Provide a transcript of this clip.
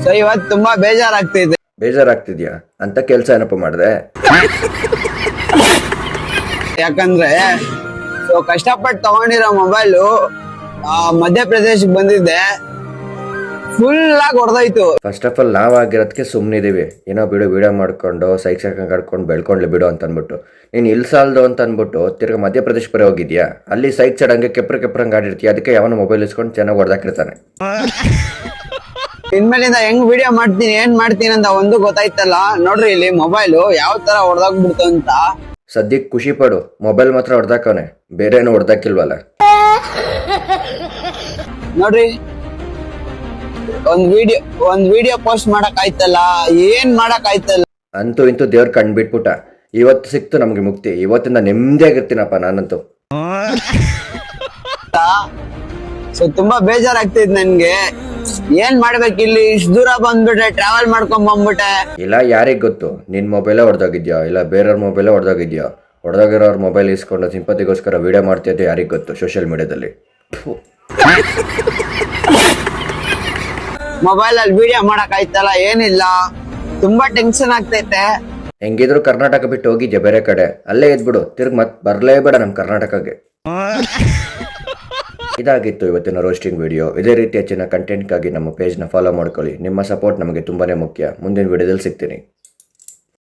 So ಇವತ್ತು ತುಂಬಾ ಬೇಜಾರಾಗ್ತಿದೆ. ಬೇಜಾರಾಗ್ತಿದ್ಯಾ ಅಂತ ಕೆಲ್ಸ ಏನಪ್ಪ ಮಾಡಿದೆ? ಯಾಕಂದ್ರೆ ಸೊ ಕಷ್ಟಪಟ್ಟು ತಗೊಂಡಿರೋ ಮೊಬೈಲು ಮಧ್ಯಪ್ರದೇಶಕ್ಕೆ ಬಂದಿದ್ದೆ, ಫುಲ್ ಆಗಿ ಹೊಡೆದೋಯ್ತು. ಫಸ್ಟ್ ಆಫ್ ಆಲ್ ನಾವಾಗಿರೋದಕ್ಕೆ ಸುಮ್ಮನಿದೀವಿ, ಏನೋ ಬಿಡು ವಿಡಿಯೋ ಮಾಡ್ಕೊಂಡು ಸೈಕ್ ಕಡ್ಕೊಂಡು ಬೆಳ್ಕೊಂಡ್ಲಿ ಬಿಡು ಅಂತ ಅನ್ಬಿಟ್ಟು. ನೀನು ಇಲ್ಲಿ ಸಾಲದು ಅಂತ ಅನ್ಬಿಟ್ಟು ತಿರ್ಗಾ ಮಧ್ಯಪ್ರದೇಶ ಬರೀ ಹೋಗಿದ್ಯಾ, ಅಲ್ಲಿ ಸೈಕ್ ಸೈಡ್ ಹಂಗೆ ಕೆಪ್ರಂಗೆ ಆಡಿರ್ತೀಯ, ಅದಕ್ಕೆ ಯಾವನ ಮೊಬೈಲ್ ಇಸ್ಕೊಂಡು ಚೆನ್ನಾಗಿ ಹೊಡೆದಾಕಿರ್ತಾನೆ. ಇನ್ಮೇಲಿಂದ ಹೆಂಗ್ ವಿಡಿಯೋ ಮಾಡ್ತೀನಿ ಏನ್ ಮಾಡ್ತೀನಿ ಅಂತ ಒಂದು ಗೊತ್ತಾಯ್ತಲ್ಲ. ನೋಡ್ರಿ ಇಲ್ಲಿ ಮೊಬೈಲು ಯಾವ ತರ ಹೊಡೆದೋಗ್ಬಿಡ್ತು ಅಂತ. ಸದ್ಯಕ್ಕೆ ಖುಷಿ ಪಡು, ಮೊಬೈಲ್ ಮಾತ್ರ ಹೊಡೆದಾಕವನೆ, ಬೇರೆ ಏನು ಹೊಡೆದಾಕಿಲ್ವಲ್ಲ. ನೋಡ್ರಿ ಒಂದ್ ವಿಡಿಯೋ ಪೋಸ್ಟ್ ಮಾಡಕ್ ಆಯ್ತಲ್ಲ, ಏನ್ ಮಾಡಕ್ ಆಯ್ತಲ್ಲ. ಅಂತೂ ಇಂತೂ ದೇವ್ರ ಕಂಡ್ಬಿಟ್ಬಿಟ್ಟ. ಇವತ್ತು ಸಿಕ್ತು ನಮ್ಗೆ ಮುಕ್ತಿ, ಇವತ್ತಿಂದ ನೆಮ್ಮದಿಯಾಗಿರ್ತೀನಪ್ಪ ನಾನಂತೂ. ಸೊ ತುಂಬಾ ಬೇಜಾರಾಗ್ತಿದ್ ನನ್ಗೆ. ಏನ್ ಮಾಡ್ಬೇಕು ಇಲ್ಲಿ, ಇಷ್ಟು ದೂರ ಬಂದ್ಬಿಟ್ಟೆ, ಟ್ರಾವೆಲ್ ಮಾಡ್ಕೊಂಡ್ ಬಂದ್ಬಿಟ್ಟೆ. ಇಲ್ಲ ಯಾರಿಗ್ ಗೊತ್ತು, ನಿನ್ ಮೊಬೈಲೇ ಹೊಡೆದೋಗಿದ್ಯಾ ಇಲ್ಲ ಬೇರೆಯವ್ರ ಮೊಬೈಲೇ ಹೊಡೆದೋಗಿದ್ಯಾ. ಹೊಡೆದೋಗಿರೋರ್ ಮೊಬೈಲ್ ಇಸ್ಕೊಂಡು ಸಿಂಪತಿಗೋಸ್ಕರ ವಿಡಿಯೋ ಮಾಡ್ತಿದ್ದೆ, ಯಾರಿಗ್ ಗೊತ್ತು ಸೋಷಿಯಲ್ ಮೀಡಿಯಾದಲ್ಲಿ. ಮೊಬೈಲ್ ಅಲ್ಲಿ ವಿಡಿಯೋ ಮಾಡಕ್ ಆಯ್ತಲ್ಲ, ಏನಿಲ್ಲ, ತುಂಬಾ ಟೆನ್ಷನ್ ಆಗ್ತೈತೆ. ಹೆಂಗಿದ್ರು ಕರ್ನಾಟಕ ಬಿಟ್ಟು ಹೋಗಿದ್ಯಾ ಬೇರೆ ಕಡೆ, ಅಲ್ಲೇ ಇದ್ಬಿಡು, ತಿರ್ಗಿ ಮತ್ ಬರ್ಲೇಬೇಡ ನಮ್ ಕರ್ನಾಟಕಕ್ಕೆ. ಇದಾಗಿತ್ತು ಇವತ್ತಿನ ರೋಸ್ಟಿಂಗ್ ವಿಡಿಯೋ. ಇದೇ ರೀತಿ ಹೆಚ್ಚಿನ ಕಂಟೆಂಟ್ಗಾಗಿ ನಮ್ಮ ಪೇಜ್ನ ಫಾಲೋ ಮಾಡ್ಕೊಳ್ಳಿ. ನಿಮ್ಮ ಸಪೋರ್ಟ್ ನಮಗೆ ತುಂಬಾನೇ ಮುಖ್ಯ. ಮುಂದಿನ ವಿಡಿಯೋದಲ್ಲಿ ಸಿಗ್ತೀನಿ.